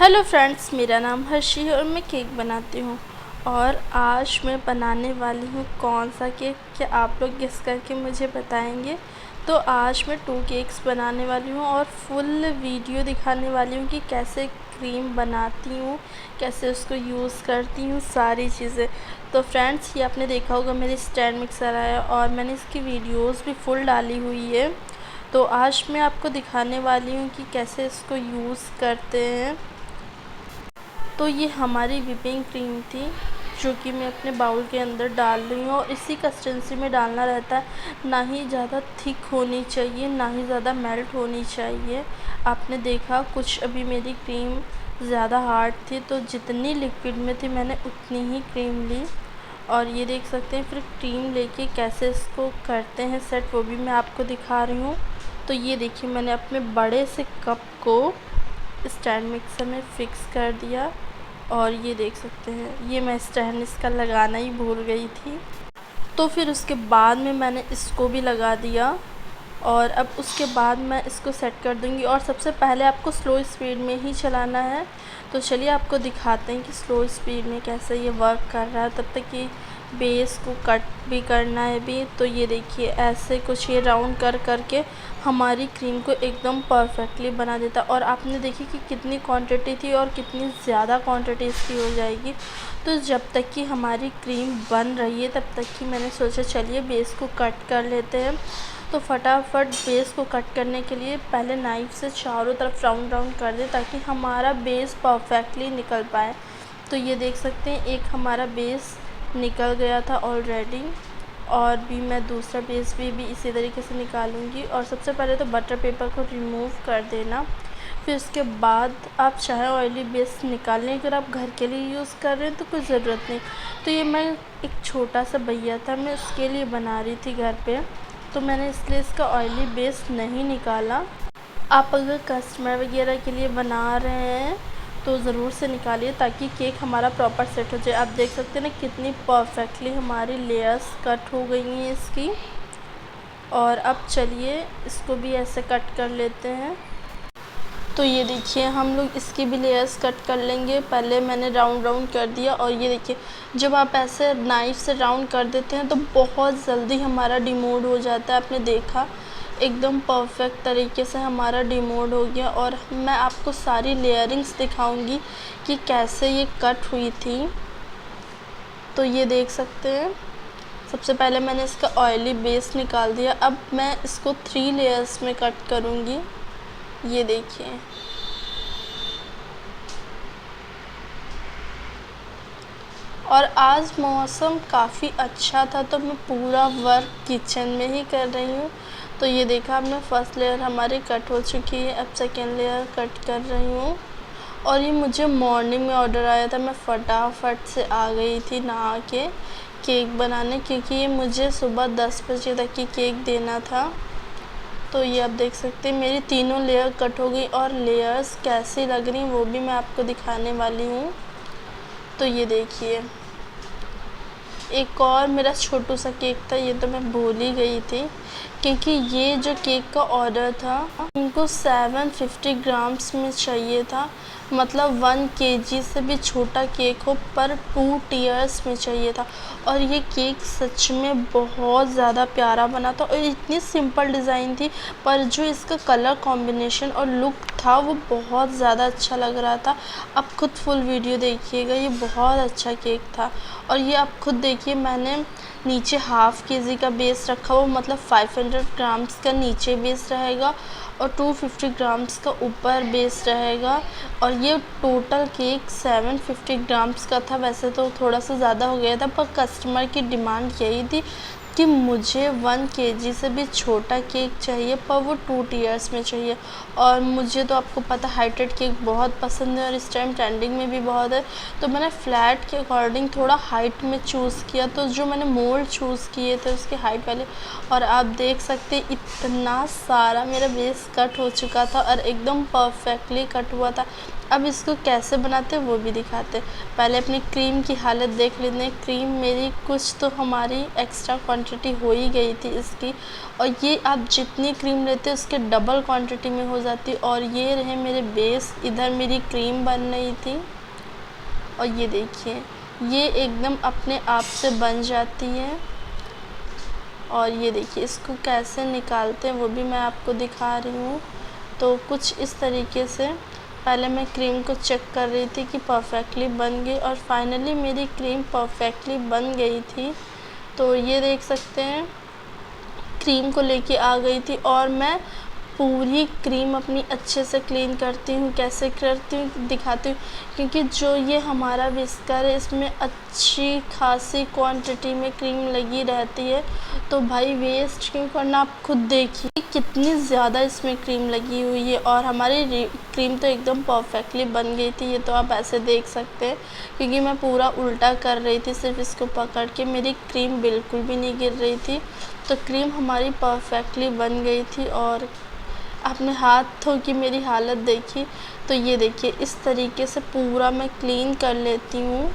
Hello friends, मेरा नाम हर्षी है और मैं केक बनाती हूँ। और आज मैं बनाने वाली हूँ कौन सा केक, क्या आप लोग गेस करके मुझे बताएंगे। तो आज मैं 2 केक्स बनाने वाली हूँ और फुल वीडियो दिखाने वाली हूँ कि कैसे क्रीम बनाती हूँ, कैसे उसको यूज़ करती हूँ, सारी चीज़ें। तो फ्रेंड्स, ये आपने देखा होगा मेरी स्टैंड मिक्सर है और मैंने इसकी वीडियोज़ भी फुल डाली हुई है। तो आज मैं आपको दिखाने वाली हूँ कि कैसे इसको यूज़ करते हैं। तो ये हमारी व्हिपिंग क्रीम थी जो कि मैं अपने बाउल के अंदर डाल रही हूँ और इसी कंसिस्टेंसी में डालना रहता है। ना ही ज़्यादा थिक होनी चाहिए, ना ही ज़्यादा मेल्ट होनी चाहिए। आपने देखा कुछ अभी मेरी क्रीम ज़्यादा हार्ड थी, तो जितनी लिक्विड में थी मैंने उतनी ही क्रीम ली। और ये देख सकते हैं, फिर क्रीम लेके कैसे इसको करते हैं सेट, वो भी मैं आपको दिखा रही हूँ। तो ये देखिए, मैंने अपने बड़े से कप को स्टैंड मिक्सर में फ़िक्स कर दिया। और ये देख सकते हैं, ये मैं स्टैंड इसका लगाना ही भूल गई थी। तो फिर उसके बाद में मैंने इसको भी लगा दिया और अब उसके बाद मैं इसको सेट कर दूंगी। और सबसे पहले आपको स्लो स्पीड में ही चलाना है। तो चलिए आपको दिखाते हैं कि स्लो स्पीड में कैसे ये वर्क कर रहा है। तब तक कि बेस को कट भी करना है भी। तो ये देखिए, ऐसे कुछ ये राउंड कर करके हमारी क्रीम को एकदम परफेक्टली बना देता। और आपने देखी कि कितनी क्वांटिटी थी और कितनी ज़्यादा क्वांटिटी इसकी हो जाएगी। तो जब तक कि हमारी क्रीम बन रही है तब तक कि मैंने सोचा चलिए बेस को कट कर लेते हैं। तो फटाफट बेस को कट करने के लिए पहले नाइफ़ से चारों तरफ राउंड राउंड कर दें ताकि हमारा बेस परफेक्टली निकल पाए। तो ये देख सकते हैं, एक हमारा बेस निकल गया था ऑलरेडी। और भी मैं दूसरा बेस भी इसी तरीके से निकालूंगी। और सबसे पहले तो बटर पेपर को रिमूव कर देना। फिर उसके बाद आप चाहे ऑयली बेस निकाल लें। अगर आप घर के लिए यूज़ कर रहे हैं तो कोई ज़रूरत नहीं। तो ये मैं एक छोटा सा भैया था, मैं उसके लिए बना रही थी घर पे, तो मैंने इसलिए इसका ऑयली बेस नहीं निकाला। आप अगर कस्टमर वगैरह के लिए बना रहे हैं तो ज़रूर से निकालिए ताकि केक हमारा प्रॉपर सेट हो जाए। आप देख सकते हैं ना कितनी परफेक्टली हमारी लेयर्स कट हो गई हैं इसकी। और अब चलिए इसको भी ऐसे कट कर लेते हैं। तो ये देखिए, हम लोग इसकी भी लेयर्स कट कर लेंगे। पहले मैंने राउंड राउंड कर दिया और ये देखिए, जब आप ऐसे नाइफ़ से राउंड कर देते हैं तो बहुत जल्दी हमारा डिमोल्ड हो जाता है। आपने देखा एकदम परफेक्ट तरीके से हमारा डिमोल्ड हो गया। और मैं आपको सारी लेयरिंग्स दिखाऊंगी कि कैसे ये कट हुई थी। तो ये देख सकते हैं, सबसे पहले मैंने इसका ऑयली बेस निकाल दिया। अब मैं इसको 3 लेयर्स में कट करूँगी। ये देखिए, और आज मौसम काफ़ी अच्छा था तो मैं पूरा वर्क किचन में ही कर रही हूँ। तो ये देखा आपने, फर्स्ट लेयर हमारी कट हो चुकी है। अब सेकेंड लेयर कट कर रही हूँ। और ये मुझे मॉर्निंग में ऑर्डर आया था, मैं फटाफट से आ गई थी नहा के केक बनाने, क्योंकि ये मुझे सुबह 10 बजे तक की केक देना था। तो ये आप देख सकते हैं मेरी तीनों लेयर कट हो गई और लेयर्स कैसी लग रही वो भी मैं आपको दिखाने वाली हूँ। तो ये देखिए, एक और मेरा छोटू सा केक था, ये तो मैं भूल ही गई थी, क्योंकि ये जो केक का ऑर्डर था इनको 750 ग्राम्स में चाहिए था। मतलब 1 केजी से भी छोटा केक हो पर 2 टीयर्स में चाहिए था। और ये केक सच में बहुत ज़्यादा प्यारा बना था और इतनी सिंपल डिज़ाइन थी, पर जो इसका कलर कॉम्बिनेशन और लुक था वो बहुत ज़्यादा अच्छा लग रहा था। आप खुद फुल वीडियो देखिएगा, ये बहुत अच्छा केक था। और ये आप खुद देखिए, मैंने नीचे हाफ़ केजी का बेस रखा हुआ, मतलब 500 ग्राम्स का नीचे बेस रहेगा और 250 ग्राम्स का ऊपर बेस रहेगा। और ये टोटल केक 750 ग्राम्स का था। वैसे तो थोड़ा सा ज़्यादा हो गया था, पर कस्टमर की डिमांड यही थी कि मुझे 1 केजी से भी छोटा केक चाहिए, पर वो 2 टीयर्स में चाहिए। और मुझे तो आपको पता हाइटेड केक बहुत पसंद है और इस टाइम ट्रेंडिंग में भी बहुत है। तो मैंने फ्लैट के अकॉर्डिंग थोड़ा हाइट में चूज़ किया, तो जो मैंने मोल्ड चूज़ किए थे उसके हाइट वाले। और आप देख सकते इतना सारा मेरा बेस कट हो चुका था और एकदम परफेक्टली कट हुआ था। अब इसको कैसे बनाते हैं वो भी दिखाते हैं। पहले अपनी क्रीम की हालत देख लेते हैं। क्रीम मेरी कुछ तो हमारी एक्स्ट्रा क्वांटिटी हो ही गई थी इसकी। और ये आप जितनी क्रीम लेते हैं उसके डबल क्वांटिटी में हो जाती। और ये रहे मेरे बेस, इधर मेरी क्रीम बन रही थी और ये देखिए ये एकदम अपने आप से बन जाती है। और ये देखिए इसको कैसे निकालते हैं वो भी मैं आपको दिखा रही हूँ। तो कुछ इस तरीके से पहले मैं क्रीम को चेक कर रही थी कि परफेक्टली बन गई, और फाइनली मेरी क्रीम परफेक्टली बन गई थी। तो ये देख सकते हैं क्रीम को लेके आ गई थी। और मैं पूरी क्रीम अपनी अच्छे से क्लीन करती हूँ। कैसे करती हूँ दिखाती हूँ, क्योंकि जो ये हमारा विस्कर है इसमें अच्छी खासी क्वांटिटी में क्रीम लगी रहती है। तो भाई वेस्ट क्यों करना, आप खुद देखिए कितनी ज़्यादा इसमें क्रीम लगी हुई है। और हमारी क्रीम तो एकदम परफेक्टली बन गई थी, ये तो आप ऐसे देख सकते हैं, क्योंकि मैं पूरा उल्टा कर रही थी सिर्फ इसको पकड़ के, मेरी क्रीम बिल्कुल भी नहीं गिर रही थी। तो क्रीम हमारी परफेक्टली बन गई थी। और आपने हाथों की मेरी हालत देखी। तो ये देखिए इस तरीके से पूरा मैं क्लीन कर लेती हूँ,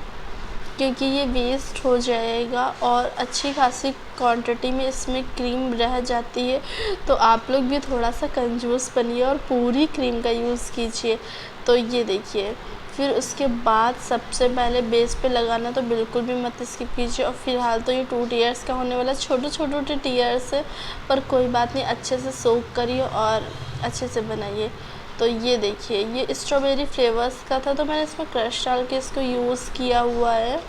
क्योंकि ये वेस्ट हो जाएगा और अच्छी खासी क्वांटिटी में इसमें क्रीम रह जाती है। तो आप लोग भी थोड़ा सा कंजूस बनिए और पूरी क्रीम का यूज़ कीजिए। तो ये देखिए फिर उसके बाद सबसे पहले बेस पे लगाना तो बिल्कुल भी मत स्किप कीजिए। और फ़िलहाल तो ये 2 टीयर्स का होने वाला, छोटे छोटे टीयर्स है, पर कोई बात नहीं, अच्छे से सोक करिए और अच्छे से बनाइए। तो ये देखिए ये स्ट्रॉबेरी फ्लेवर्स का था, तो मैंने इसमें क्रश डाल के इसको यूज़ किया हुआ है,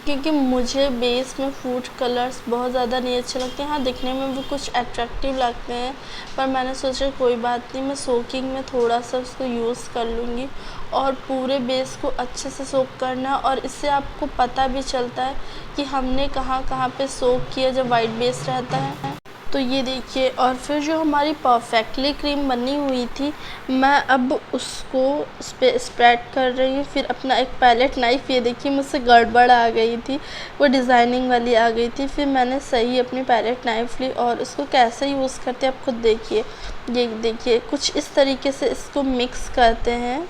क्योंकि मुझे बेस में फूड कलर्स बहुत ज़्यादा नहीं अच्छे लगते हैं। हाँ दिखने में भी कुछ अट्रैक्टिव लगते हैं, पर मैंने सोचा कोई बात नहीं, मैं सोकिंग में थोड़ा सा उसको यूज़ कर लूँगी। और पूरे बेस को अच्छे से सोक करना, और इससे आपको पता भी चलता है कि हमने कहाँ कहाँ पे सोक किया जब वाइट बेस रहता है। तो ये देखिए, और फिर जो हमारी परफेक्टली क्रीम बनी हुई थी, मैं अब उसको उस पर स्प्रेड कर रही हूँ। फिर अपना एक पैलेट नाइफ़, ये देखिए मुझसे गड़बड़ आ गई थी, वो डिज़ाइनिंग वाली आ गई थी। फिर मैंने सही अपनी पैलेट नाइफ़ ली और उसको कैसे यूज़ करते हैं आप खुद देखिए। ये देखिए कुछ इस तरीके से इसको मिक्स करते हैं,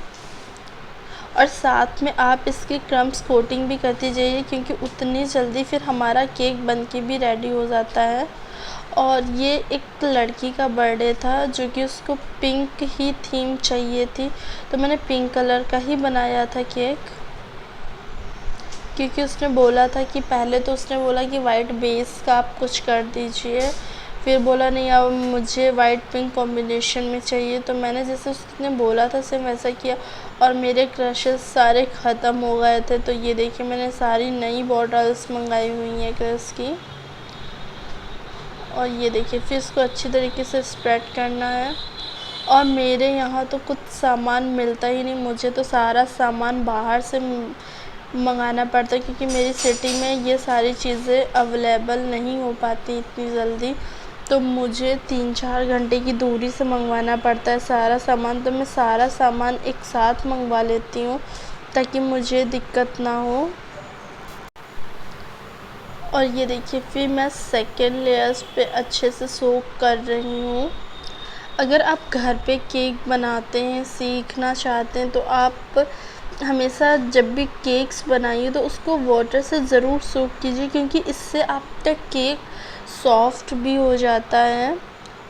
और साथ में आप इसकी क्रम्स कोटिंग भी करती जाइए, क्योंकि उतनी जल्दी फिर हमारा केक बन के भी रेडी हो जाता है। और ये एक लड़की का बर्थडे था जो कि उसको पिंक ही थीम चाहिए थी, तो मैंने पिंक कलर का ही बनाया था केक, क्योंकि उसने बोला था कि पहले तो उसने बोला कि वाइट बेस का आप कुछ कर दीजिए, फिर बोला नहीं अब मुझे वाइट पिंक कॉम्बिनेशन में चाहिए। तो मैंने जैसे उसने बोला था सेम वैसा किया, और मेरे क्रशेस सारे ख़त्म हो गए थे। तो ये देखिए मैंने सारी नई बॉटल्स मंगाई हुई हैं क्रश की। और ये देखिए फिर इसको अच्छी तरीके से स्प्रेड करना है। और मेरे यहाँ तो कुछ सामान मिलता ही नहीं, मुझे तो सारा सामान बाहर से मंगाना पड़ता है, क्योंकि मेरी सिटी में ये सारी चीज़ें अवेलेबल नहीं हो पाती इतनी जल्दी। तो मुझे 3-4 घंटे की दूरी से मंगवाना पड़ता है सारा सामान। तो मैं सारा सामान एक साथ मंगवा लेती हूँ ताकि मुझे दिक्कत ना हो। और ये देखिए फिर मैं सेकेंड लेयर्स पे अच्छे से सोक कर रही हूँ। अगर आप घर पे केक बनाते हैं, सीखना चाहते हैं, तो आप हमेशा जब भी केक्स बनाइए तो उसको वाटर से ज़रूर सोक कीजिए, क्योंकि इससे आपका केक सॉफ्ट भी हो जाता है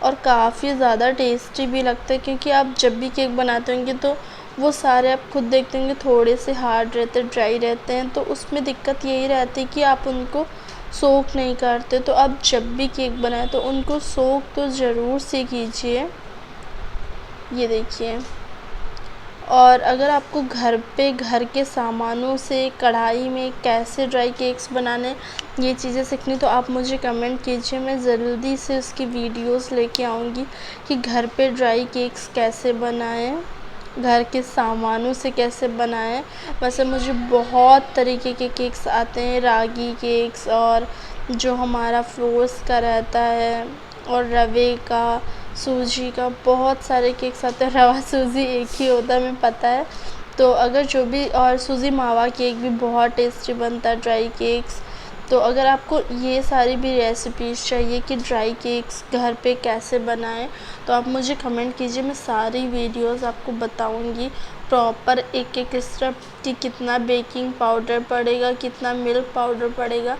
और काफ़ी ज़्यादा टेस्टी भी लगता है। क्योंकि आप जब भी केक बनाते होंगे तो वो सारे आप खुद देखते होंगे थोड़े से हार्ड रहते, ड्राई रहते हैं, तो उसमें दिक्कत यही रहती है कि आप उनको सोक नहीं करते। तो आप जब भी केक बनाएं तो उनको सोक तो ज़रूर से कीजिए। ये देखिए, और अगर आपको घर पे घर के सामानों से कढ़ाई में कैसे ड्राई केक्स बनाने ये चीज़ें सीखनी, तो आप मुझे कमेंट कीजिए, मैं जल्दी से उसकी वीडियोस लेके आऊँगी कि घर पे ड्राई केक्स कैसे बनाएं, घर के सामानों से कैसे बनाएं। वैसे मुझे बहुत तरीके के केक्स आते हैं, रागी केक्स और जो हमारा फ्लोर्स का रहता है, और रवे का, सूजी का, बहुत सारे केक्स आते हैं। रवा सूजी एक ही होता है, हमें पता है। तो अगर जो भी, और सूजी मावा केक भी बहुत टेस्टी बनता है, ड्राई केक्स। तो अगर आपको ये सारी भी रेसिपीज़ चाहिए कि ड्राई केक्स घर पे कैसे बनाएं, तो आप मुझे कमेंट कीजिए, मैं सारी वीडियोस आपको बताऊंगी प्रॉपर एक एक स्टेप कि कितना बेकिंग पाउडर पड़ेगा, कितना मिल्क पाउडर पड़ेगा।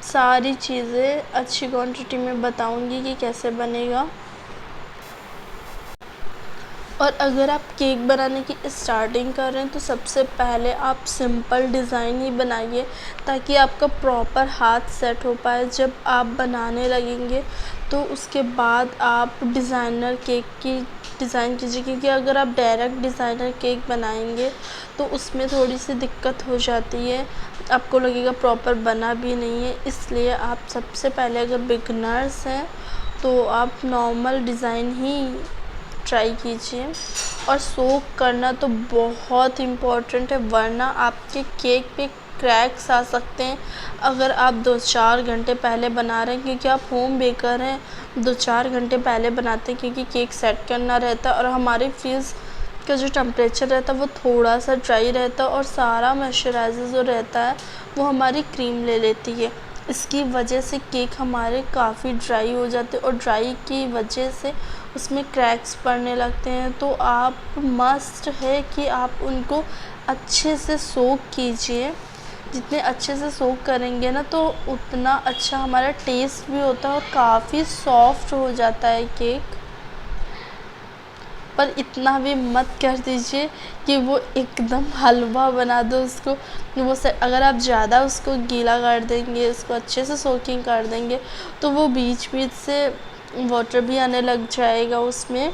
सारी चीज़ें अच्छी क्वांटिटी में बताऊंगी कि कैसे बनेगा। और अगर आप केक बनाने की स्टार्टिंग कर रहे हैं तो सबसे पहले आप सिंपल डिज़ाइन ही बनाइए, ताकि आपका प्रॉपर हाथ सेट हो पाए। जब आप बनाने लगेंगे तो उसके बाद आप डिज़ाइनर केक की डिज़ाइन कीजिए, क्योंकि अगर आप डायरेक्ट डिज़ाइनर केक बनाएंगे तो उसमें थोड़ी सी दिक्कत हो जाती है, आपको लगेगा प्रॉपर बना भी नहीं है। इसलिए आप सबसे पहले, अगर बिगनर्स हैं तो आप नॉर्मल डिज़ाइन ही ट्राई कीजिए। और सोक करना तो बहुत इम्पोर्टेंट है, वरना आपके केक पे क्रैक्स आ सकते हैं अगर आप 2-4 घंटे पहले बना रहे हैं, क्योंकि आप होम बेकर हैं। 2-4 घंटे पहले बनाते हैं क्योंकि केक सेट करना रहता है और हमारे फ्रीज़ का जो टेम्परेचर रहता है वो थोड़ा सा ड्राई रहता है और सारा मॉइस्चराइज़र जो रहता है वो हमारी क्रीम ले लेती है। इसकी वजह से केक हमारे काफ़ी ड्राई हो जाते हैं और ड्राई की वजह से उसमें क्रैक्स पड़ने लगते हैं। तो आप मस्ट है कि आप उनको अच्छे से सोक कीजिए। जितने अच्छे से सोक करेंगे ना तो उतना अच्छा हमारा टेस्ट भी होता है और काफ़ी सॉफ्ट हो जाता है केक। पर इतना भी मत कर दीजिए कि वो एकदम हलवा बना दो उसको। वो से अगर आप ज़्यादा उसको गीला कर देंगे, उसको अच्छे से सोकिंग कर देंगे, तो वो बीच बीच से वाटर भी आने लग जाएगा उसमें।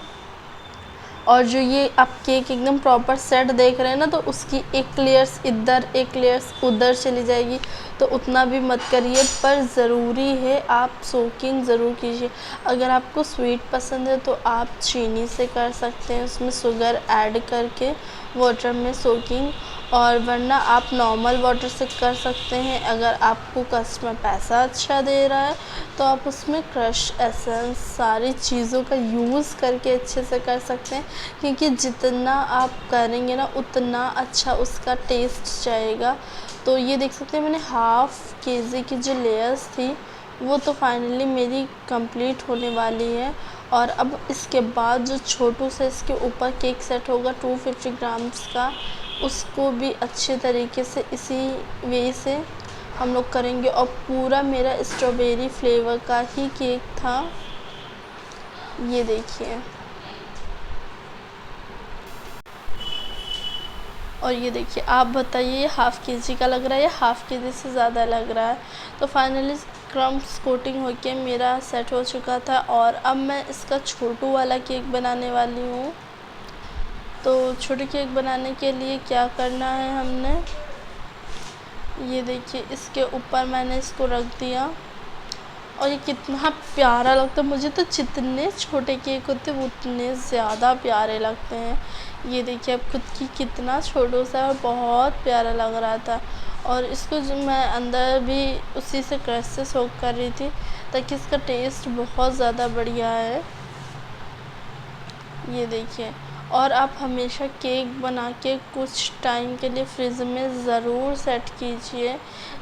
और जो ये आप केक एकदम प्रॉपर सेट देख रहे हैं ना, तो उसकी एक लेयर्स इधर एक लेयर्स उधर चली जाएगी, तो उतना भी मत करिए। पर ज़रूरी है आप सोकिंग ज़रूर कीजिए। अगर आपको स्वीट पसंद है तो आप चीनी से कर सकते हैं, उसमें शुगर ऐड करके वाटर में सोकिंग, और वरना आप नॉर्मल वाटर से कर सकते हैं। अगर आपको कस्टमर पैसा अच्छा दे रहा है तो आप उसमें क्रश एसेंस सारी चीज़ों का यूज़ करके अच्छे से कर सकते हैं, क्योंकि जितना आप करेंगे ना उतना अच्छा उसका टेस्ट जाएगा। तो ये देख सकते हैं मैंने हाफ़ केजी की जो लेयर्स थी वो तो फाइनली मेरी कंप्लीट होने वाली है। और अब इसके बाद जो छोटू से इसके ऊपर केक सेट होगा 250 ग्राम्स का, उसको भी अच्छे तरीके से इसी वे से हम लोग करेंगे। और पूरा मेरा स्ट्रॉबेरी फ्लेवर का ही केक था, ये देखिए। और ये देखिए, आप बताइए ये हाफ़ केजी का लग रहा है या हाफ़ केजी से ज़्यादा लग रहा है। तो फाइनली क्रम्स कोटिंग होके मेरा सेट हो चुका था और अब मैं इसका छोटू वाला केक बनाने वाली हूँ। तो छोटे केक बनाने के लिए क्या करना है, हमने ये देखिए इसके ऊपर मैंने इसको रख दिया और ये कितना प्यारा लगता है। मुझे तो जितने छोटे केक होते हैं वो उतने ज़्यादा प्यारे लगते हैं। ये देखिए अब खुद की कितना छोटू सा और बहुत प्यारा लग रहा था। और इसको जो मैं अंदर भी उसी से क्रश से सोक कर रही थी, ताकि इसका टेस्ट बहुत ज़्यादा बढ़िया है। ये देखिए, और आप हमेशा केक बना के कुछ टाइम के लिए फ्रिज में ज़रूर सेट कीजिए।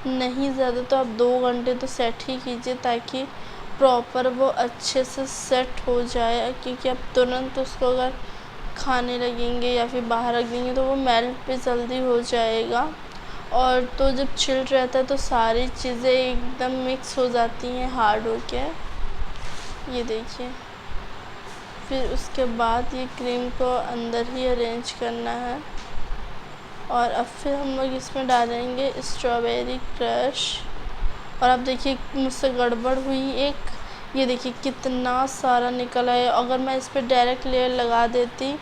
नहीं ज़्यादा तो आप 2 घंटे तो सेट ही कीजिए, ताकि प्रॉपर वो अच्छे से सेट हो जाए। क्योंकि आप तुरंत उसको अगर खाने लगेंगे या फिर बाहर रख देंगे तो वो मेल्ट भी जल्दी हो जाएगा। और तो जब चिल्ड रहता है तो सारी चीज़ें एकदम मिक्स हो जाती हैं हार्ड होके। ये देखिए, फिर उसके बाद ये क्रीम को अंदर ही अरेंज करना है। और अब फिर हम लोग इसमें डालेंगे स्ट्रॉबेरी क्रश। और अब देखिए मुझसे गड़बड़ हुई एक, ये देखिए कितना सारा निकला है। अगर मैं इस पर डायरेक्ट लेयर लगा देती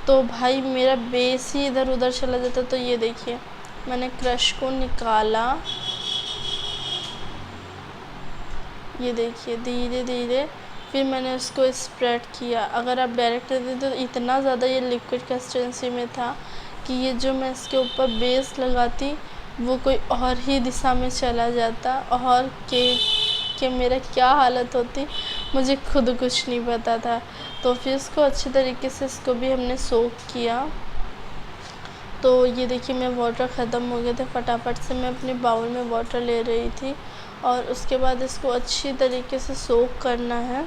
तो भाई मेरा बेस ही इधर उधर चला जाता। तो ये देखिए मैंने क्रश को निकाला, ये देखिए धीरे धीरे फिर मैंने उसको स्प्रेड किया। अगर आप डायरेक्ट देते तो इतना ज़्यादा ये लिक्विड कंसिस्टेंसी में था कि ये जो मैं इसके ऊपर बेस लगाती वो कोई और ही दिशा में चला जाता, और केक के मेरा क्या हालत होती मुझे खुद कुछ नहीं पता था। तो फिर इसको अच्छे तरीके से इसको भी हमने सोक किया। तो ये देखिए मैं वाटर ख़त्म हो गए थे, फटाफट से मैं अपने बाउल में वाटर ले रही थी और उसके बाद इसको अच्छी तरीके से सोक करना है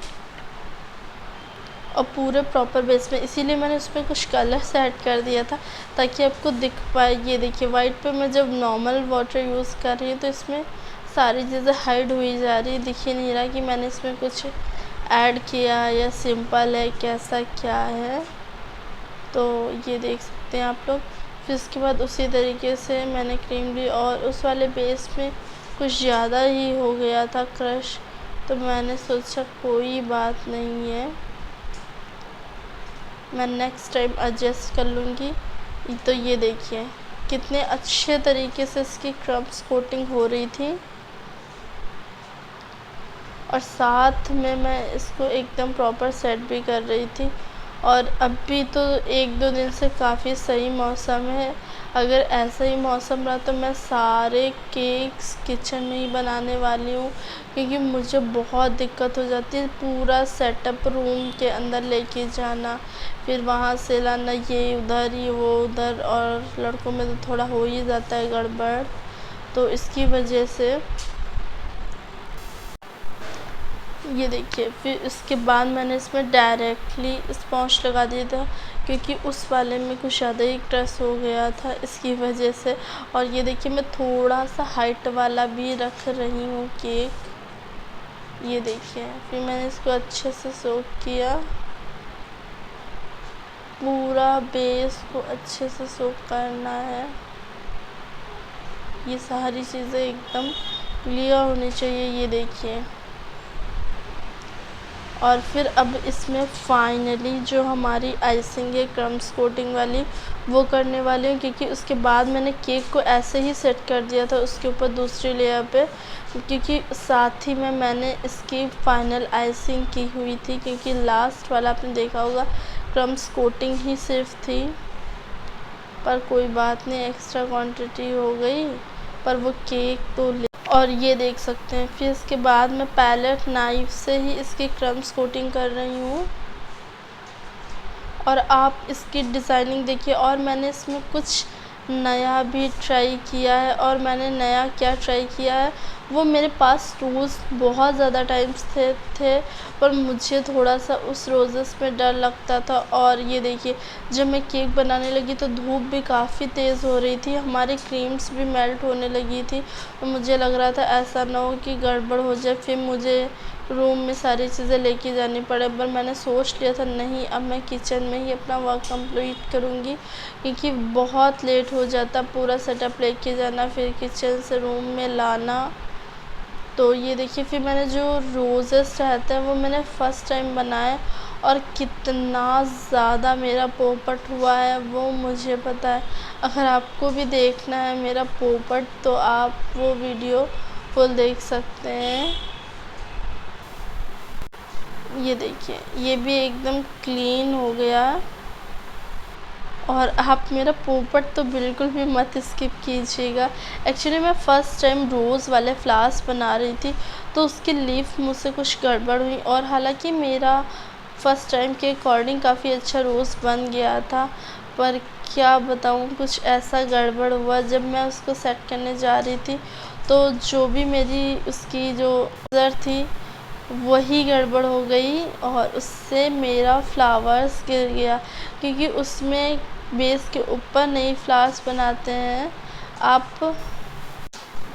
और पूरे प्रॉपर बेस में। इसीलिए मैंने उसमें कुछ कलर्स ऐड कर दिया था ताकि आपको दिख पाए। ये देखिए वाइट पे मैं जब नॉर्मल वाटर यूज़ कर रही हूँ तो इसमें सारी चीज़ें हाइड हुई जा रही, दिख ही नहीं रहा कि मैंने इसमें कुछ ऐड किया है या सिंपल है, कैसा क्या है। तो ये देख सकते हैं आप लोग। फिर उसके बाद उसी तरीके से मैंने क्रीम ली और उस वाले बेस में कुछ ज़्यादा ही हो गया था क्रश, तो मैंने सोचा कोई बात नहीं है, मैं नेक्स्ट टाइम एडजस्ट कर लूँगी। तो ये देखिए कितने अच्छे तरीके से इसकी क्रम्स कोटिंग हो रही थी और साथ में मैं इसको एकदम प्रॉपर सेट भी कर रही थी। और अभी तो 1-2 दिन से काफ़ी सही मौसम है। अगर ऐसा ही मौसम रहा तो मैं सारे केक्स किचन में ही बनाने वाली हूँ, क्योंकि मुझे बहुत दिक्कत हो जाती है पूरा सेटअप रूम के अंदर लेके जाना, फिर वहाँ से लाना, ये उधर ये वो उधर, और लड़कों में तो थोड़ा हो ही जाता है गड़बड़। तो इसकी वजह से ये देखिए, फिर इसके बाद मैंने इसमें डायरेक्टली स्पॉन्ज लगा दिया था, क्योंकि उस वाले में कुछ ज़्यादा ही क्रश हो गया था इसकी वजह से। और ये देखिए मैं थोड़ा सा हाइट वाला भी रख रही हूँ केक, ये देखिए। फिर मैंने इसको अच्छे से सोक किया, पूरा बेस को अच्छे से सोक करना है। ये सारी चीज़ें एकदम क्लियर होनी चाहिए, ये देखिए। और फिर अब इसमें फाइनली जो हमारी आइसिंग है क्रम्स कोटिंग वाली, वो करने वाली हूँ, क्योंकि उसके बाद मैंने केक को ऐसे ही सेट कर दिया था उसके ऊपर दूसरी लेयर पे, क्योंकि साथ ही में मैंने इसकी फाइनल आइसिंग की हुई थी, क्योंकि लास्ट वाला आपने देखा होगा क्रम्स कोटिंग ही सिर्फ थी। पर कोई बात नहीं, एक्स्ट्रा क्वांटिटी हो गई, पर वो केक तो और ये देख सकते हैं। फिर इसके बाद मैं पैलेट नाइफ से ही इसकी क्रम्स कोटिंग कर रही हूँ। और आप इसकी डिज़ाइनिंग देखिए। और मैंने इसमें कुछ नया भी ट्राई किया है, और मैंने नया क्या ट्राई किया है, वो मेरे पास रोज़ बहुत ज़्यादा टाइम्स थे, पर मुझे थोड़ा सा उस रोज़ेस में डर लगता था। और ये देखिए जब मैं केक बनाने लगी तो धूप भी काफ़ी तेज़ हो रही थी, हमारी क्रीम्स भी मेल्ट होने लगी थी, तो मुझे लग रहा था ऐसा ना हो कि गड़बड़ हो जाए, फिर मुझे रूम में सारी चीज़ें लेके जानी पड़े। पर मैंने सोच लिया था नहीं, अब मैं किचन में ही अपना वर्क कंप्लीट करूँगी, क्योंकि बहुत लेट हो जाता पूरा सेटअप लेके जाना, फिर किचन से रूम में लाना। तो ये देखिए फिर मैंने जो रोज़ेस रहते हैं वो मैंने फ़र्स्ट टाइम बनाया, और कितना ज़्यादा मेरा पोपट हुआ है वो मुझे पता है। अगर आपको भी देखना है मेरा पोपट तो आप वो वीडियो फुल देख सकते हैं। ये देखिए ये भी एकदम क्लीन हो गया। और आप मेरा पोपट तो बिल्कुल भी मत स्किप कीजिएगा। एक्चुअली मैं फ़र्स्ट टाइम रोज़ वाले फ्लावर्स बना रही थी, तो उसकी लीफ मुझसे कुछ गड़बड़ हुई, और हालांकि मेरा फ़र्स्ट टाइम के अकॉर्डिंग काफ़ी अच्छा रोज़ बन गया था, पर क्या बताऊँ कुछ ऐसा गड़बड़ हुआ जब मैं उसको सेट करने जा रही थी, तो जो भी मेरी उसकी जो नज़र थी वही गड़बड़ हो गई, और उससे मेरा फ्लावर्स गिर गया, क्योंकि उसमें बेस के ऊपर नहीं फ्लावर्स बनाते हैं, आप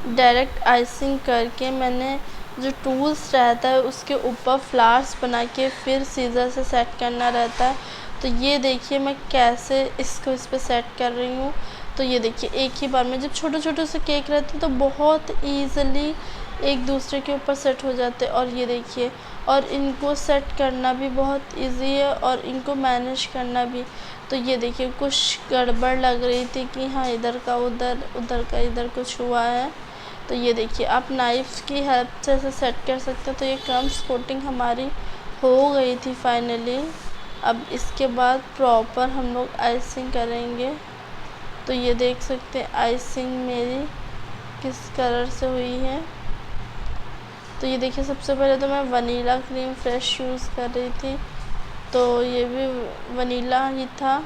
डायरेक्ट आइसिंग करके मैंने जो टूल्स रहता है उसके ऊपर फ्लावर्स बना के फिर सीज़र से सेट करना रहता है। तो ये देखिए मैं कैसे इसको इस पर सेट कर रही हूँ। तो ये देखिए एक ही बार में जब छोटे छोटे से केक रहते हैं तो बहुत ईज़िली एक दूसरे के ऊपर सेट हो जाते हैं। और ये देखिए, और इनको सेट करना भी बहुत इजी है और इनको मैनेज करना भी। तो ये देखिए कुछ गड़बड़ लग रही थी कि हाँ इधर का उधर, उधर का इधर कुछ हुआ है। तो ये देखिए आप नाइफ़ की हेल्प से ऐसे सेट कर सकते हैं। तो ये क्रम्स कोटिंग हमारी हो गई थी फाइनली। अब इसके बाद प्रॉपर हम लोग आइसिंग करेंगे। तो ये देख सकते हैं आइसिंग मेरी किस कलर से हुई है। तो ये देखिए सबसे पहले तो मैं वनीला क्रीम फ्रेश यूज़ कर रही थी, तो ये भी वनीला ही था।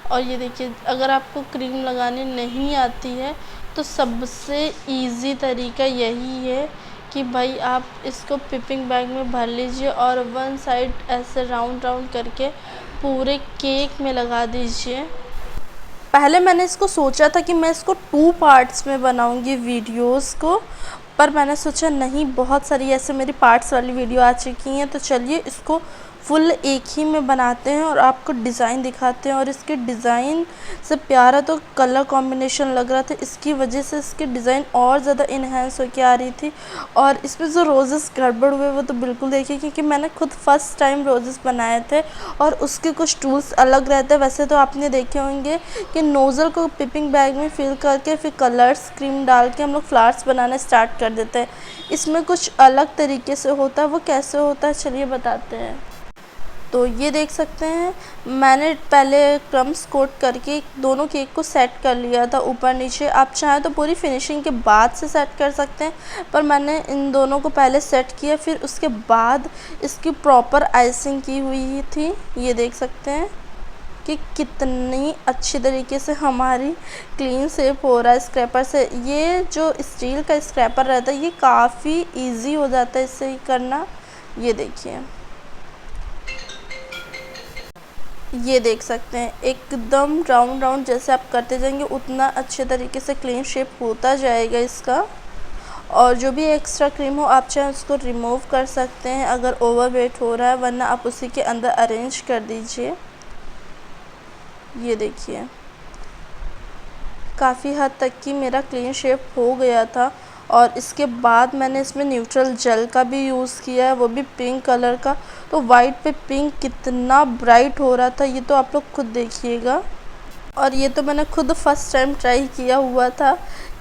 और ये देखिए अगर आपको क्रीम लगाने नहीं आती है तो सबसे इजी तरीका यही है कि भाई आप इसको पिपिंग बैग में भर लीजिए और वन साइड ऐसे राउंड राउंड करके पूरे केक में लगा दीजिए। पहले मैंने इसको सोचा था कि मैं इसको 2 पार्ट्स में बनाऊंगी वीडियोस को, पर मैंने सोचा नहीं, बहुत सारी ऐसे मेरी पार्ट्स वाली वीडियो आ चुकी हैं, तो चलिए इसको फुल एक ही में बनाते हैं और आपको डिज़ाइन दिखाते हैं। और इसके डिज़ाइन से प्यारा तो कलर कॉम्बिनेशन लग रहा था, इसकी वजह से इसकी डिज़ाइन और ज़्यादा इन्हेंस होकर आ रही थी। और इसमें जो रोज़ेस गड़बड़ हुए वो तो बिल्कुल देखिए, क्योंकि मैंने खुद फर्स्ट टाइम रोज़ेस बनाए थे और उसके कुछ टूल्स अलग रहते हैं। वैसे तो आपने देखे होंगे कि नोज़ल को पिपिंग बैग में फिल करके फिर कलर्स क्रीम डाल के हम लोग फ्लावर्स बनाना स्टार्ट कर देते हैं। इसमें कुछ अलग तरीके से होता है, वो कैसे होता है चलिए बताते हैं। तो ये देख सकते हैं, मैंने पहले क्रम्स कोट करके दोनों केक को सेट कर लिया था ऊपर नीचे। आप चाहें तो पूरी फिनिशिंग के बाद से सेट कर सकते हैं, पर मैंने इन दोनों को पहले सेट किया, फिर उसके बाद इसकी प्रॉपर आइसिंग की हुई थी। ये देख सकते हैं कि कितनी अच्छी तरीके से हमारी क्लीन शेप हो रहा है स्क्रैपर से। ये जो स्टील का स्क्रैपर रहता है ये काफ़ी इजी हो जाता है इससे ही करना। ये देखिए, ये देख सकते हैं एकदम राउंड राउंड जैसे आप करते जाएंगे उतना अच्छे तरीके से क्लीन शेप होता जाएगा इसका। और जो भी एक्स्ट्रा क्रीम हो आप चाहे उसको रिमूव कर सकते हैं अगर ओवरवेट हो रहा है, वरना आप उसी के अंदर अरेंज कर दीजिए। ये देखिए, काफ़ी हद तक की मेरा क्लीन शेप हो गया था। और इसके बाद मैंने इसमें न्यूट्रल जेल का भी यूज़ किया है, वो भी पिंक कलर का। तो वाइट पे पिंक कितना ब्राइट हो रहा था ये तो आप लोग खुद देखिएगा। और ये तो मैंने खुद फर्स्ट टाइम ट्राई किया हुआ था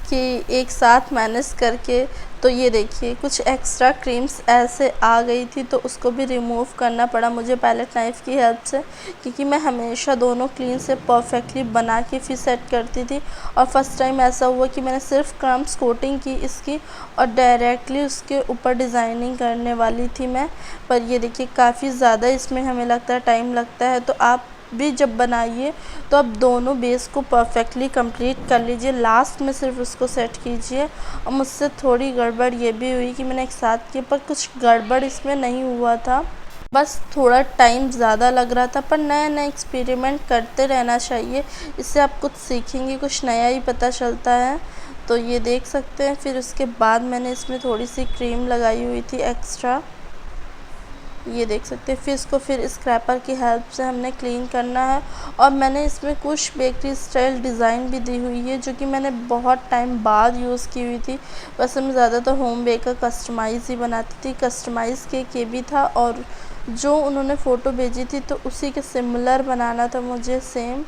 कि एक साथ मैनेज करके। तो ये देखिए, कुछ एक्स्ट्रा क्रीम्स ऐसे आ गई थी तो उसको भी रिमूव करना पड़ा मुझे पैलेट नाइफ़ की हेल्प से, क्योंकि मैं हमेशा दोनों क्लीन से परफेक्टली बना के फिर सेट करती थी। और फर्स्ट टाइम ऐसा हुआ कि मैंने सिर्फ क्रम्स कोटिंग की इसकी और डायरेक्टली उसके ऊपर डिज़ाइनिंग करने वाली थी मैं। पर ये देखिए, काफ़ी ज़्यादा इसमें हमें लगता है टाइम लगता है, तो आप भी जब बनाइए तो आप दोनों बेस को परफेक्टली कंप्लीट कर लीजिए, लास्ट में सिर्फ उसको सेट कीजिए। और मुझसे थोड़ी गड़बड़ ये भी हुई कि मैंने एक साथ किया, पर कुछ गड़बड़ इसमें नहीं हुआ था, बस थोड़ा टाइम ज़्यादा लग रहा था। पर नया नया एक्सपेरिमेंट करते रहना चाहिए, इससे आप कुछ सीखेंगे, कुछ नया ही पता चलता है। तो ये देख सकते हैं, फिर उसके बाद मैंने इसमें थोड़ी सी क्रीम लगाई हुई थी एक्स्ट्रा। ये देख सकते हैं, फिर इसको फिर स्क्रैपर की हेल्प से हमने क्लीन करना है। और मैंने इसमें कुछ बेकरी स्टाइल डिज़ाइन भी दी हुई है जो कि मैंने बहुत टाइम बाद यूज़ की हुई थी। वैसे मैं ज़्यादातर होम बेकर कस्टमाइज़ ही बनाती थी। कस्टमाइज़ केक ये भी था, और जो उन्होंने फ़ोटो भेजी थी तो उसी के सिमिलर बनाना था मुझे सेम।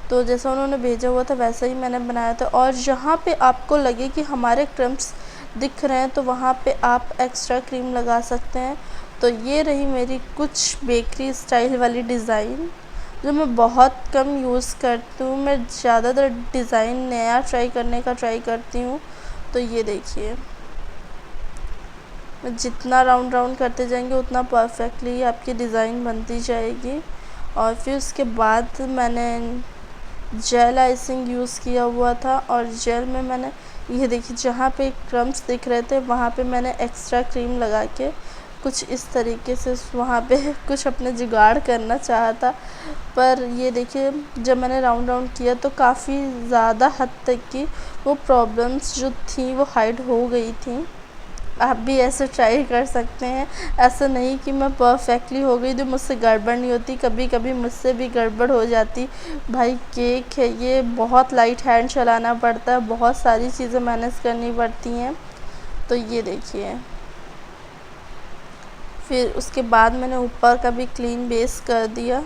तो जैसा उन्होंने भेजा हुआ था वैसा ही मैंने बनाया था। और जहाँ पे आपको लगे कि हमारे क्रम्स दिख रहे हैं तो वहाँ पे आप एक्स्ट्रा क्रीम लगा सकते हैं। तो ये रही मेरी कुछ बेकरी स्टाइल वाली डिज़ाइन जो मैं बहुत कम यूज़ करती हूँ। मैं ज़्यादातर डिज़ाइन नया ट्राई करने का ट्राई करती हूँ। तो ये देखिए, मैं जितना राउंड राउंड करते जाएंगे उतना परफेक्टली आपकी डिज़ाइन बनती जाएगी। और फिर उसके बाद मैंने जेल आइसिंग यूज़ किया हुआ था, और जेल में मैंने ये देखिए जहाँ पे क्रम्स दिख रहे थे वहाँ पे मैंने एक्स्ट्रा क्रीम लगा के कुछ इस तरीके से वहाँ पे कुछ अपने जुगाड़ करना चाहा था। पर ये देखिए, जब मैंने राउंड राउंड किया तो काफ़ी ज़्यादा हद तक की वो प्रॉब्लम्स जो थी वो हाइड हो गई थी। आप भी ऐसे ट्राई कर सकते हैं। ऐसा नहीं कि मैं परफेक्टली हो गई तो मुझसे गड़बड़ नहीं होती, कभी कभी मुझसे भी गड़बड़ हो जाती। भाई केक है ये, बहुत लाइट हैंड चलाना पड़ता है, बहुत सारी चीज़ें मैनेज करनी पड़ती हैं। तो ये देखिए, फिर उसके बाद मैंने ऊपर का भी क्लीन बेस कर दिया।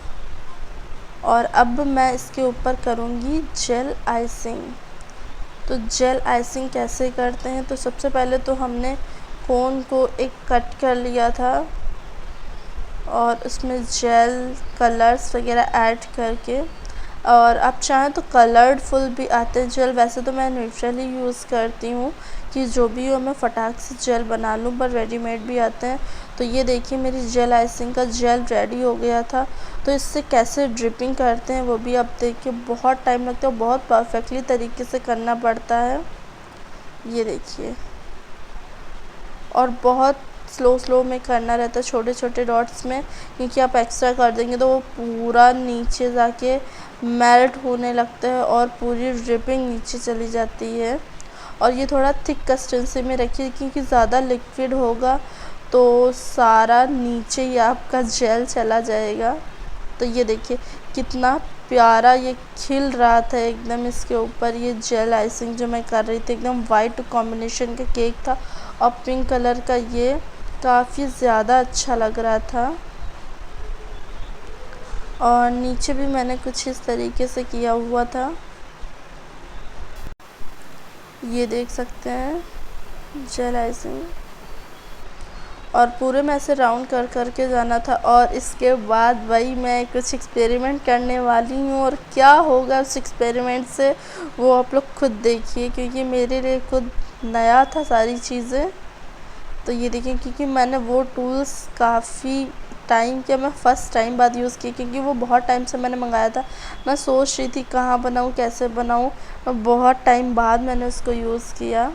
और अब मैं इसके ऊपर करूँगी जेल आइसिंग। तो जेल आइसिंग कैसे करते हैं, तो सबसे पहले तो हमने कोन को एक कट कर लिया था और उसमें जेल कलर्स वगैरह ऐड करके, और आप चाहें तो कलरफुल भी आते हैं जेल। वैसे तो मैं न्यूट्रल ही यूज़ करती हूँ कि जो भी हो मैं फटाक से जेल बना लूँ, पर रेडीमेड भी आते हैं। तो ये देखिए, मेरी जेल आइसिंग का जेल रेडी हो गया था। तो इससे कैसे ड्रिपिंग करते हैं वो भी आप देखिए, बहुत टाइम लगता है, बहुत परफेक्टली तरीके से करना पड़ता है। ये देखिए, और बहुत स्लो में करना रहता है, छोटे छोटे डॉट्स में, क्योंकि आप एक्स्ट्रा कर देंगे तो वो पूरा नीचे जाके मेल्ट होने लगता है और पूरी ड्रिपिंग नीचे चली जाती है। और ये थोड़ा थिक कंसिस्टेंसी में रखिए, क्योंकि ज़्यादा लिक्विड होगा तो सारा नीचे ही आपका जेल चला जाएगा। तो ये देखिए कितना प्यारा ये खिल रहा था एकदम इसके ऊपर ये जेल आइसिंग जो मैं कर रही थी। एकदम वाइट कॉम्बिनेशन का केक था और पिंक कलर का, ये काफ़ी ज़्यादा अच्छा लग रहा था। और नीचे भी मैंने कुछ इस तरीके से किया हुआ था, ये देख सकते हैं जेल आइसिंग। और पूरे में ऐसे राउंड कर कर के जाना था। और इसके बाद भाई मैं कुछ एक्सपेरिमेंट करने वाली हूँ, और क्या होगा उस एक्सपेरिमेंट से वो आप लोग खुद देखिए, क्योंकि मेरे लिए खुद नया था सारी चीज़ें। तो ये देखिए, क्योंकि मैंने वो टूल्स काफ़ी टाइम किया, मैं फ़र्स्ट टाइम बाद यूज़ की, क्योंकि वो बहुत टाइम से मैंने मंगाया था। मैं सोच रही थी कहाँ बनाऊँ कैसे बनाऊँ, बहुत टाइम बाद मैंने उसको यूज़ किया।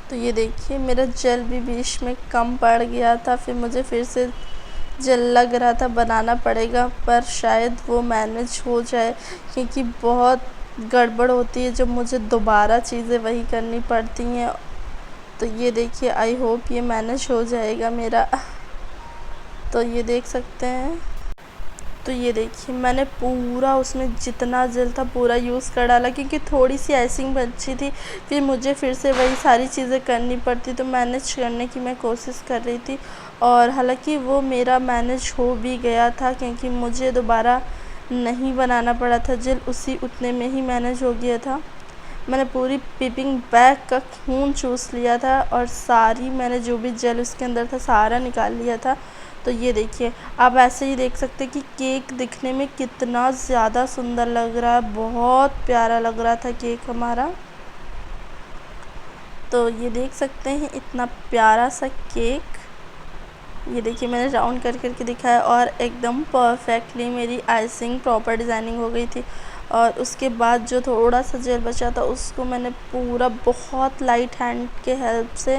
तो ये देखिए मेरा जेल भी बीच में कम पड़ गया था, फिर मुझे फिर से जेल लग रहा था बनाना पड़ेगा, पर शायद वो मैनेज हो जाए, क्योंकि बहुत गड़बड़ होती है जब मुझे दोबारा चीज़ें वही करनी पड़ती हैं। तो ये देखिए आई होप ये मैनेज हो जाएगा मेरा। तो ये देख सकते हैं। तो ये देखिए मैंने पूरा उसमें जितना जेल था पूरा यूज़ कर डाला, क्योंकि थोड़ी सी आइसिंग बची थी, फिर मुझे फिर से वही सारी चीज़ें करनी पड़ती, तो मैनेज करने की मैं कोशिश कर रही थी। और हालांकि वो मेरा मैनेज हो भी गया था, क्योंकि मुझे दोबारा नहीं बनाना पड़ा था जेल, उसी उतने में ही मैनेज हो गया था। मैंने पूरी पिपिंग बैग का खून चूस लिया था, और सारी मैंने जो भी जेल उसके अंदर था सारा निकाल लिया था। तो ये देखिए आप ऐसे ही देख सकते हैं कि केक दिखने में कितना ज़्यादा सुंदर लग रहा है, बहुत प्यारा लग रहा था केक हमारा। तो ये देख सकते हैं इतना प्यारा सा केक। ये देखिए मैंने राउंड कर करके दिखाया, और एकदम परफेक्टली मेरी आइसिंग प्रॉपर डिज़ाइनिंग हो गई थी। और उसके बाद जो थोड़ा सा जेल बचा था उसको मैंने पूरा बहुत लाइट हैंड के हेल्प से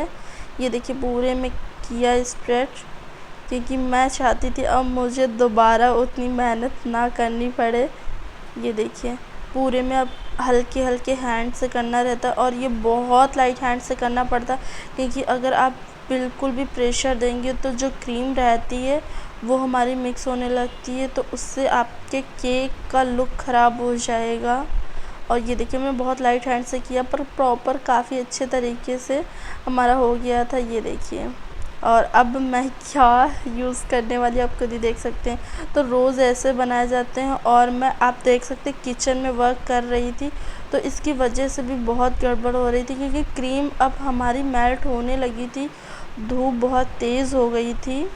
ये देखिए पूरे में किया स्प्रेड, क्योंकि मैं चाहती थी अब मुझे दोबारा उतनी मेहनत ना करनी पड़े। ये देखिए पूरे में अब हल्के हल्के हैंड से करना रहता, और ये बहुत लाइट हैंड से करना पड़ता, क्योंकि अगर आप बिल्कुल भी प्रेशर देंगे तो जो क्रीम रहती है वो हमारी मिक्स होने लगती है, तो उससे आपके केक का लुक ख़राब हो जाएगा। और ये देखिए मैं बहुत लाइट हैंड से किया, पर प्रॉपर काफ़ी अच्छे तरीके से हमारा हो गया था। ये देखिए और अब मैं क्या यूज़ करने वाली आप खुद ही देख सकते हैं। तो रोज़ ऐसे बनाए जाते हैं, और मैं आप देख सकते हैं किचन में वर्क कर रही थी, तो इसकी वजह से भी बहुत गड़बड़ हो रही थी, क्योंकि क्रीम अब हमारी मेल्ट होने लगी थी, धूप बहुत तेज़ हो गई थी।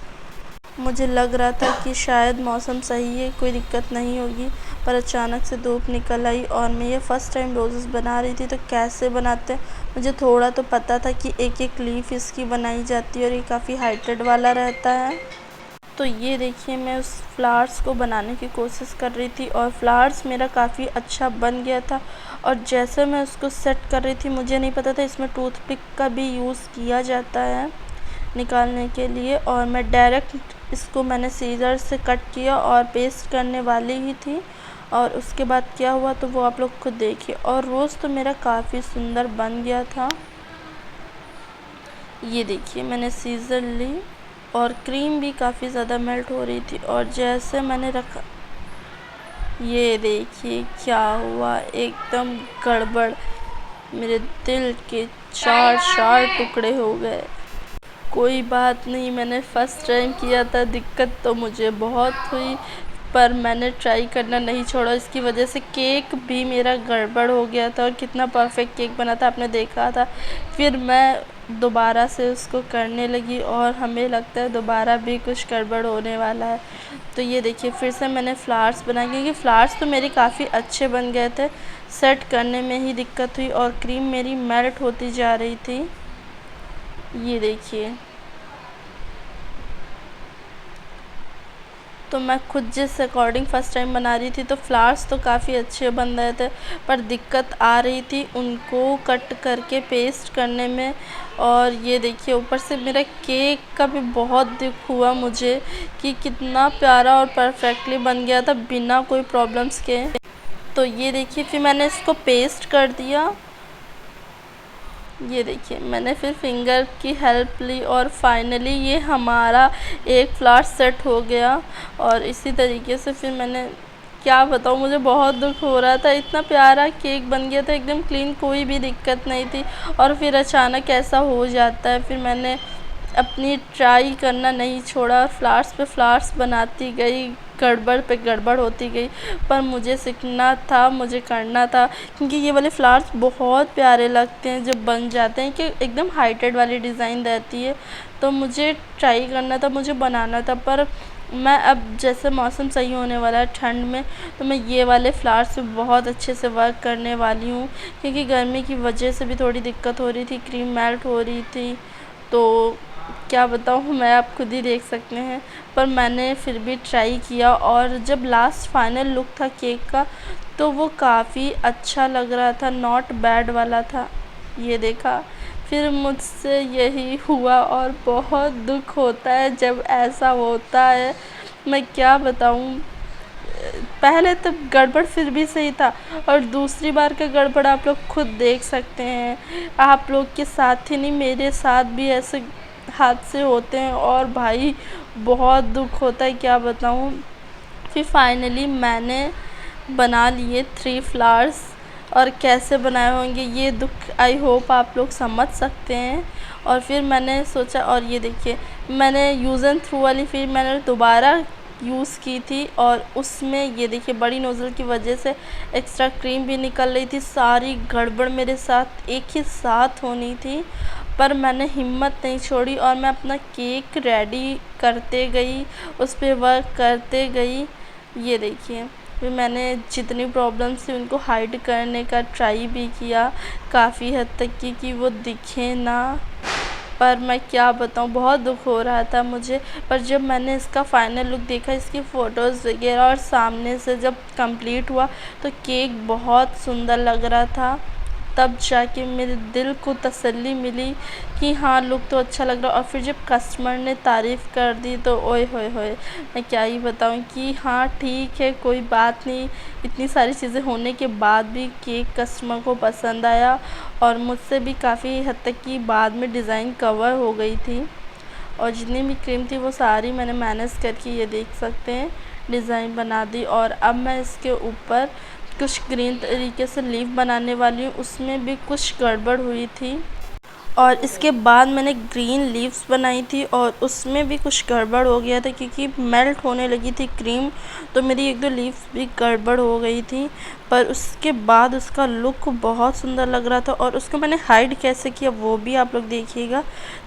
मुझे लग रहा था कि शायद मौसम सही है, कोई दिक्कत नहीं होगी, पर अचानक से धूप निकल आई, और मैं ये फ़र्स्ट टाइम रोज़ेस बना रही थी। तो कैसे बनाते हैं मुझे थोड़ा तो पता था कि एक एक लीफ इसकी बनाई जाती है, और ये काफ़ी हाइटेड वाला रहता है। तो ये देखिए मैं उस फ्लावर्स को बनाने की कोशिश कर रही थी, और फ्लावर्स मेरा काफ़ी अच्छा बन गया था। और जैसे मैं उसको सेट कर रही थी, मुझे नहीं पता था इसमें टूथपिक का भी यूज़ किया जाता है निकालने के लिए, और मैं डायरेक्ट इसको मैंने सीज़र से कट किया और पेस्ट करने वाली ही थी। और उसके बाद क्या हुआ तो वो आप लोग खुद देखिए। और रोज़ तो मेरा काफ़ी सुंदर बन गया था। ये देखिए मैंने सीज़र ली, और क्रीम भी काफ़ी ज़्यादा मेल्ट हो रही थी, और जैसे मैंने रखा, ये देखिए क्या हुआ, एकदम गड़बड़, मेरे दिल के चार चार टुकड़े हो गए। कोई बात नहीं, मैंने फ़र्स्ट टाइम किया था, दिक्कत तो मुझे बहुत हुई, पर मैंने ट्राई करना नहीं छोड़ा। इसकी वजह से केक भी मेरा गड़बड़ हो गया था, और कितना परफेक्ट केक बना था आपने देखा था। फिर मैं दोबारा से उसको करने लगी, और हमें लगता है दोबारा भी कुछ गड़बड़ होने वाला है। तो ये देखिए फिर से मैंने फ्लावर्स बनाए, क्योंकि फ्लावर्स तो मेरे काफ़ी अच्छे बन गए थे, सेट करने में ही दिक्कत हुई, और क्रीम मेरी मेल्ट होती जा रही थी। ये देखिए तो मैं खुद जिस अकॉर्डिंग फ़र्स्ट टाइम बना रही थी, तो फ्लावर्स तो काफ़ी अच्छे बन रहे थे, पर दिक्कत आ रही थी उनको कट करके पेस्ट करने में। और ये देखिए ऊपर से मेरा केक का भी बहुत दुख हुआ मुझे कि कितना प्यारा और परफेक्टली बन गया था बिना कोई प्रॉब्लम्स के। तो ये देखिए फिर मैंने इसको पेस्ट कर दिया, ये देखिए मैंने फिर फिंगर की हेल्प ली और फाइनली ये हमारा एक फ्लावर सेट हो गया। और इसी तरीके से फिर मैंने, क्या बताऊँ, मुझे बहुत दुख हो रहा था, इतना प्यारा केक बन गया था एकदम क्लीन, कोई भी दिक्कत नहीं थी। और फिर अचानक ऐसा हो जाता है। फिर मैंने अपनी ट्राई करना नहीं छोड़ा, फ्लावर्स पे फ्लावर्स बनाती गई, गड़बड़ पे गड़बड़ होती गई, पर मुझे सीखना था, मुझे करना था, क्योंकि ये वाले फ्लावर्स बहुत प्यारे लगते हैं जब बन जाते हैं, कि एकदम हाइटेड वाली डिज़ाइन रहती है। तो मुझे ट्राई करना था, मुझे बनाना था। पर मैं अब जैसे मौसम सही होने वाला है ठंड में, तो मैं ये वाले फ्लावर्स पे बहुत अच्छे से वर्क करने वाली हूँ, क्योंकि गर्मी की वजह से भी थोड़ी दिक्कत हो रही थी, क्रीम मेल्ट हो रही थी। तो क्या बताऊँ मैं, आप खुद ही देख सकते हैं। पर मैंने फिर भी ट्राई किया, और जब लास्ट फाइनल लुक था केक का, तो वो काफ़ी अच्छा लग रहा था, नॉट बैड वाला था। ये देखा, फिर मुझसे यही हुआ, और बहुत दुख होता है जब ऐसा होता है। मैं क्या बताऊँ, पहले तो गड़बड़ फिर भी सही था, और दूसरी बार का गड़बड़ आप लोग खुद देख सकते हैं। आप लोग के साथ ही नहीं, मेरे साथ भी ऐसे हादसे होते हैं, और भाई बहुत दुख होता है, क्या बताऊँ। फिर फाइनली मैंने बना लिए 3 फ्लावर्स, और कैसे बनाए होंगे ये दुख आई होप आप लोग समझ सकते हैं। और फिर मैंने सोचा, और ये देखिए मैंने यूज़ एंड थ्रू वाली फिर मैंने दोबारा यूज़ की थी, और उसमें ये देखिए बड़ी नोज़ल की वजह से एक्स्ट्रा क्रीम भी निकल रही थी। सारी गड़बड़ मेरे साथ एक ही साथ होनी थी, पर मैंने हिम्मत नहीं छोड़ी, और मैं अपना केक रेडी करते गई, उस पे वर्क करते गई। ये देखिए, फिर मैंने जितनी प्रॉब्लम्स थी उनको हाइड करने का ट्राई भी किया, काफ़ी हद तक की कि वो दिखे ना। पर मैं क्या बताऊँ, बहुत दुख हो रहा था मुझे। पर जब मैंने इसका फाइनल लुक देखा, इसकी फ़ोटोज़ वगैरह, और सामने से जब कंप्लीट हुआ, तो केक बहुत सुंदर लग रहा था। तब जाके मेरे दिल को तसल्ली मिली कि हाँ लुक तो अच्छा लग रहा। और फिर जब कस्टमर ने तारीफ़ कर दी, तो ओए होए होए, मैं क्या ही बताऊँ कि हाँ ठीक है, कोई बात नहीं। इतनी सारी चीज़ें होने के बाद भी केक कस्टमर को पसंद आया, और मुझसे भी काफ़ी हद तक की बाद में डिज़ाइन कवर हो गई थी। और जितनी भी क्रीम थी वो सारी मैंने मैनेज करके, ये देख सकते हैं, डिज़ाइन बना दी। और अब मैं इसके ऊपर कुछ ग्रीन तरीके से लीफ बनाने वाली हूँ, उसमें भी कुछ गड़बड़ हुई थी। और इसके बाद मैंने ग्रीन लीव्स बनाई थी, और उसमें भी कुछ गड़बड़ हो गया था, क्योंकि मेल्ट होने लगी थी क्रीम, तो मेरी 1-2 लीव्स भी गड़बड़ हो गई थी। पर उसके बाद उसका लुक बहुत सुंदर लग रहा था, और उसको मैंने हाइड कैसे किया वो भी आप लोग देखिएगा।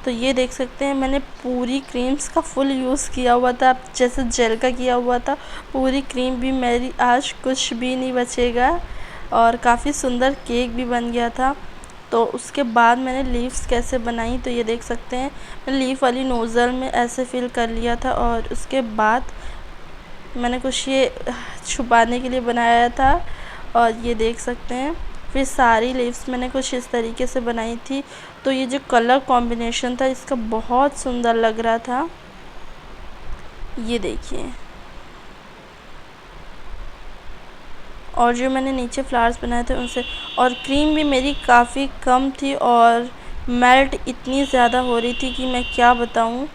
तो ये देख सकते हैं, मैंने पूरी क्रीम्स का फुल यूज़ किया हुआ था, जैसे जेल का किया हुआ था। पूरी क्रीम भी मेरी आज कुछ भी नहीं बचेगा, और काफ़ी सुंदर केक भी बन गया था। तो उसके बाद मैंने लीव्स कैसे बनाई, तो ये देख सकते हैं, मैं लीफ वाली नोज़ल में ऐसे फिल कर लिया था, और उसके बाद मैंने कुछ ये छुपाने के लिए बनाया था, और ये देख सकते हैं। फिर सारी लीव्स मैंने कुछ इस तरीके से बनाई थी। तो ये जो कलर कॉम्बिनेशन था इसका बहुत सुंदर लग रहा था, ये देखिए। और जो मैंने नीचे फ्लावर्स बनाए थे उनसे, और क्रीम भी मेरी काफ़ी कम थी, और मेल्ट इतनी ज़्यादा हो रही थी कि मैं क्या बताऊँ।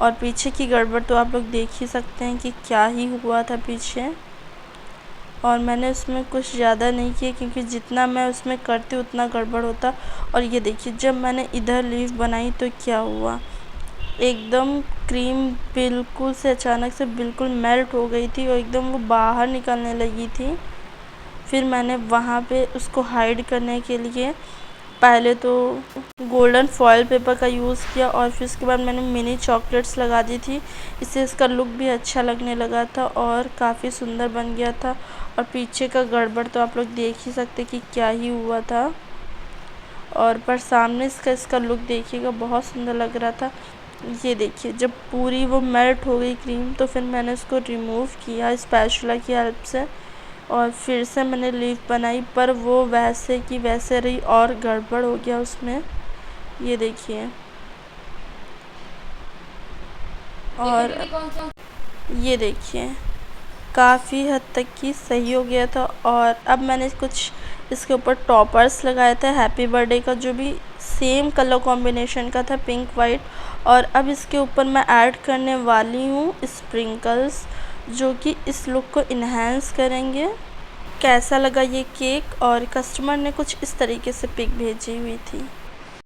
और पीछे की गड़बड़ तो आप लोग देख ही सकते हैं कि क्या ही हुआ था पीछे। और मैंने उसमें कुछ ज़्यादा नहीं किया, क्योंकि जितना मैं उसमें करती उतना गड़बड़ होता। और ये देखिए, जब मैंने इधर लीफ बनाई तो क्या हुआ, एकदम क्रीम बिल्कुल से अचानक से बिल्कुल मेल्ट हो गई थी, और एकदम वो बाहर निकलने लगी थी। फिर मैंने वहाँ पे उसको हाइड करने के लिए पहले तो गोल्डन फॉयल पेपर का यूज़ किया, और फिर उसके बाद मैंने मिनी चॉकलेट्स लगा दी थी। इससे इसका लुक भी अच्छा लगने लगा था, और काफ़ी सुंदर बन गया था। और पीछे का गड़बड़ तो आप लोग देख ही सकते कि क्या ही हुआ था। और पर सामने इसका लुक देखिएगा, बहुत सुंदर लग रहा था। ये देखिए, जब पूरी वो मेल्ट हो गई क्रीम, तो फिर मैंने उसको रिमूव किया स्पैचुला की हेल्प से, और फिर से मैंने लीफ बनाई, पर वो वैसे की वैसे रही, और गड़बड़ हो गया उसमें, ये देखिए। और ये देखिए, काफ़ी हद तक कि सही हो गया था। और अब मैंने कुछ इसके ऊपर टॉपर्स लगाए थे हैप्पी बर्थडे का, जो भी सेम कलर कॉम्बिनेशन का था, पिंक वाइट। और अब इसके ऊपर मैं ऐड करने वाली हूँ स्प्रिंकल्स, जो कि इस लुक को इन्हेंस करेंगे। कैसा लगा ये केक, और कस्टमर ने कुछ इस तरीके से पिक भेजी हुई थी।